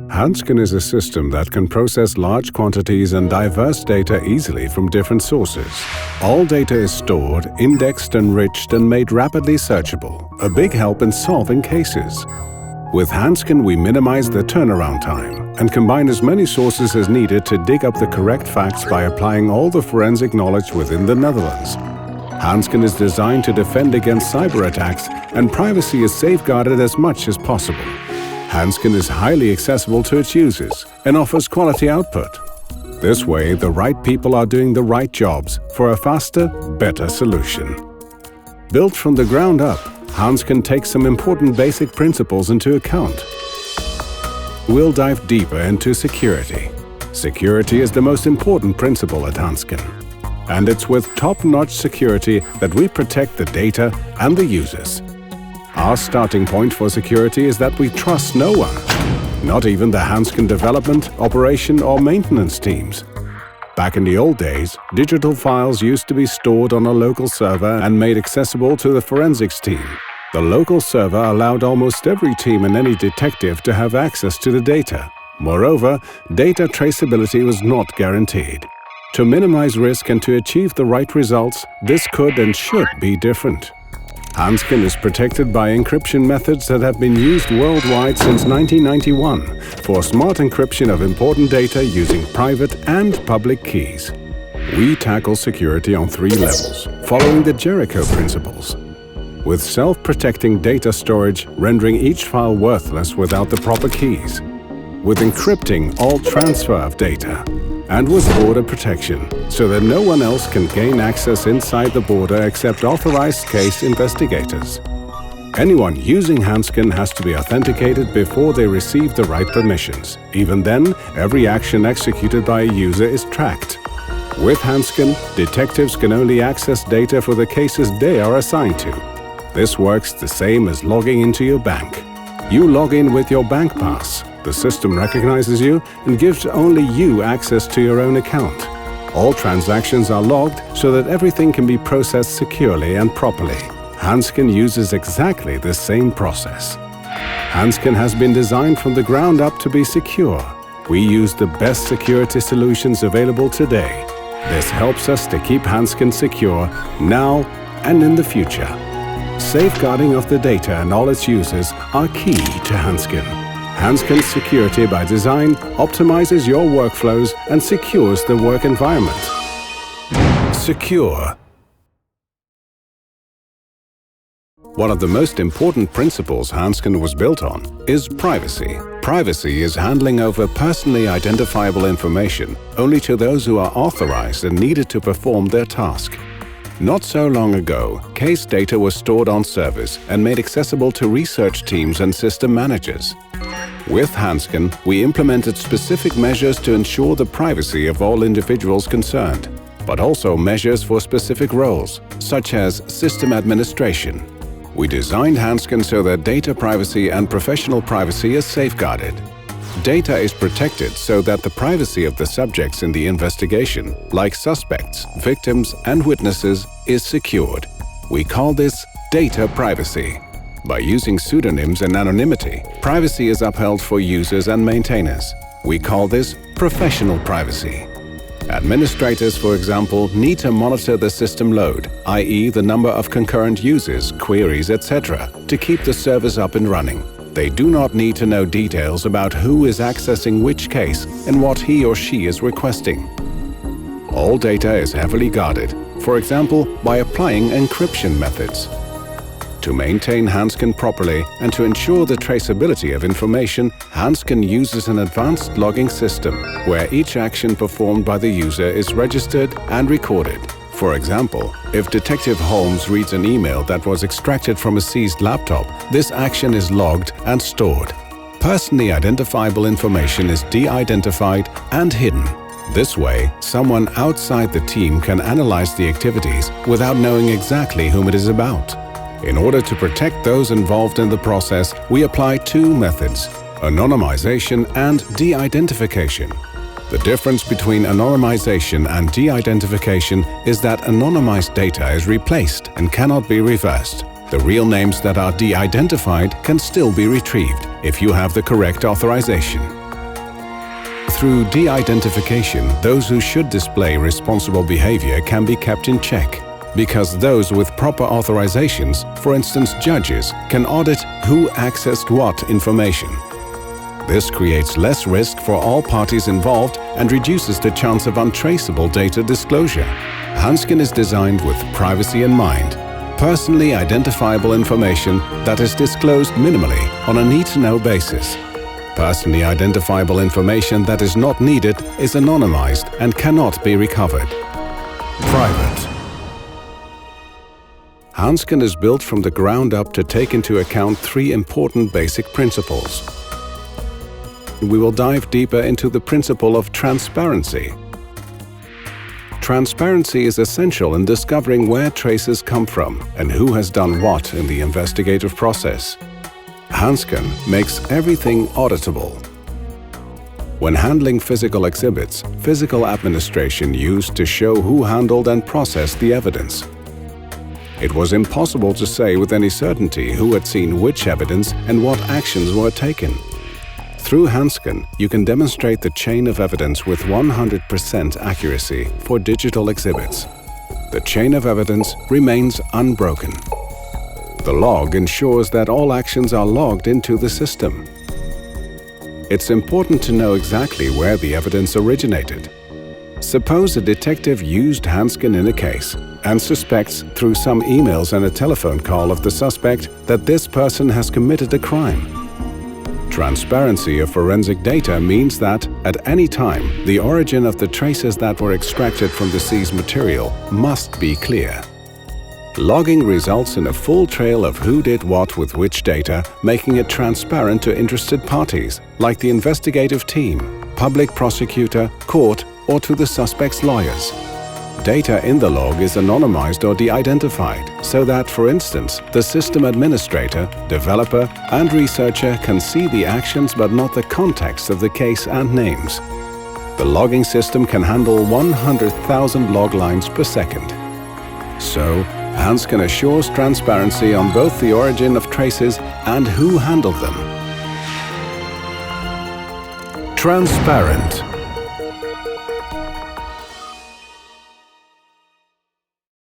Hansken is a system that can process large quantities and diverse data easily from different sources. All data is stored, indexed, enriched, and made rapidly searchable, a big help in solving cases. With Hansken, we minimize the turnaround time and combine as many sources as needed to dig up the correct facts by applying all the forensic knowledge within the Netherlands. Hansken is designed to defend against cyber attacks, and privacy is safeguarded as much as possible. Hansken is highly accessible to its users and offers quality output. This way, the right people are doing the right jobs for a faster, better solution. Built from the ground up, Hansken takes some important basic principles into account. We'll dive deeper into security. Security is the most important principle at Hansken. And it's with top-notch security that we protect the data and the users. Our starting point for security is that we trust no one, not even the Hansken development, operation or maintenance teams. Back in the old days, digital files used to be stored on a local server and made accessible to the forensics team. The local server allowed almost every team and any detective to have access to the data. Moreover, data traceability was not guaranteed. To minimize risk and to achieve the right results, this could and should be different. Hansken is protected by encryption methods that have been used worldwide since 1991 for smart encryption of important data using private and public keys. We tackle security on 3 levels, following the Jericho principles. With self-protecting data storage, rendering each file worthless without the proper keys. With encrypting all transfer of data. And with border protection, so that no one else can gain access inside the border except authorized case investigators. Anyone using Hansken has to be authenticated before they receive the right permissions. Even then, every action executed by a user is tracked. With Hansken, detectives can only access data for the cases they are assigned to. This works the same as logging into your bank. You log in with your bank pass. The system recognizes you and gives only you access to your own account. All transactions are logged so that everything can be processed securely and properly. Hansken uses exactly the same process. Hansken has been designed from the ground up to be secure. We use the best security solutions available today. This helps us to keep Hansken secure now and in the future. Safeguarding of the data and all its users are key to Hansken. Hansken Security by Design optimizes your workflows and secures the work environment. Secure. One of the most important principles Hansken was built on is privacy. Privacy is handling over personally identifiable information only to those who are authorized and needed to perform their task. Not so long ago, case data was stored on servers and made accessible to research teams and system managers. With Hansken, we implemented specific measures to ensure the privacy of all individuals concerned, but also measures for specific roles, such as system administration. We designed Hansken so that data privacy and professional privacy is safeguarded. Data is protected so that the privacy of the subjects in the investigation, like suspects, victims, and witnesses, is secured. We call this data privacy. By using pseudonyms and anonymity, privacy is upheld for users and maintainers. We call this professional privacy. Administrators, for example, need to monitor the system load, i.e. the number of concurrent users, queries, etc., to keep the servers up and running. They do not need to know details about who is accessing which case and what he or she is requesting. All data is heavily guarded, for example, by applying encryption methods. To maintain Hansken properly and to ensure the traceability of information, Hansken uses an advanced logging system where each action performed by the user is registered and recorded. For example, if Detective Holmes reads an email that was extracted from a seized laptop, this action is logged and stored. Personally identifiable information is de-identified and hidden. This way, someone outside the team can analyze the activities without knowing exactly whom it is about. In order to protect those involved in the process, we apply 2 methods: anonymization and de-identification. The difference between anonymization and de-identification is that anonymized data is replaced and cannot be reversed. The real names that are de-identified can still be retrieved if you have the correct authorization. Through de-identification, those who should display responsible behavior can be kept in check, because those with proper authorizations, for instance judges, can audit who accessed what information. This creates less risk for all parties involved and reduces the chance of untraceable data disclosure. Hansken is designed with privacy in mind. Personally identifiable information that is disclosed minimally on a need-to-know basis. Personally identifiable information that is not needed is anonymized and cannot be recovered. Private. Hansken is built from the ground up to take into account three important basic principles. We will dive deeper into the principle of transparency. Transparency is essential in discovering where traces come from and who has done what in the investigative process. Hansken makes everything auditable. When handling physical exhibits, physical administration used to show who handled and processed the evidence. It was impossible to say with any certainty who had seen which evidence and what actions were taken. Through Hansken, you can demonstrate the chain of evidence with 100% accuracy for digital exhibits. The chain of evidence remains unbroken. The log ensures that all actions are logged into the system. It's important to know exactly where the evidence originated. Suppose a detective used Hansken in a case and suspects through some emails and a telephone call of the suspect that this person has committed a crime. Transparency of forensic data means that, at any time, the origin of the traces that were extracted from the seized material must be clear. Logging results in a full trail of who did what with which data, making it transparent to interested parties, like the investigative team, public prosecutor, court, or to the suspect's lawyers. Data in the log is anonymized or de-identified, so that, for instance, the system administrator, developer, and researcher can see the actions but not the context of the case and names. The logging system can handle 100,000 log lines per second. So, Hansken assures transparency on both the origin of traces and who handled them. Transparent.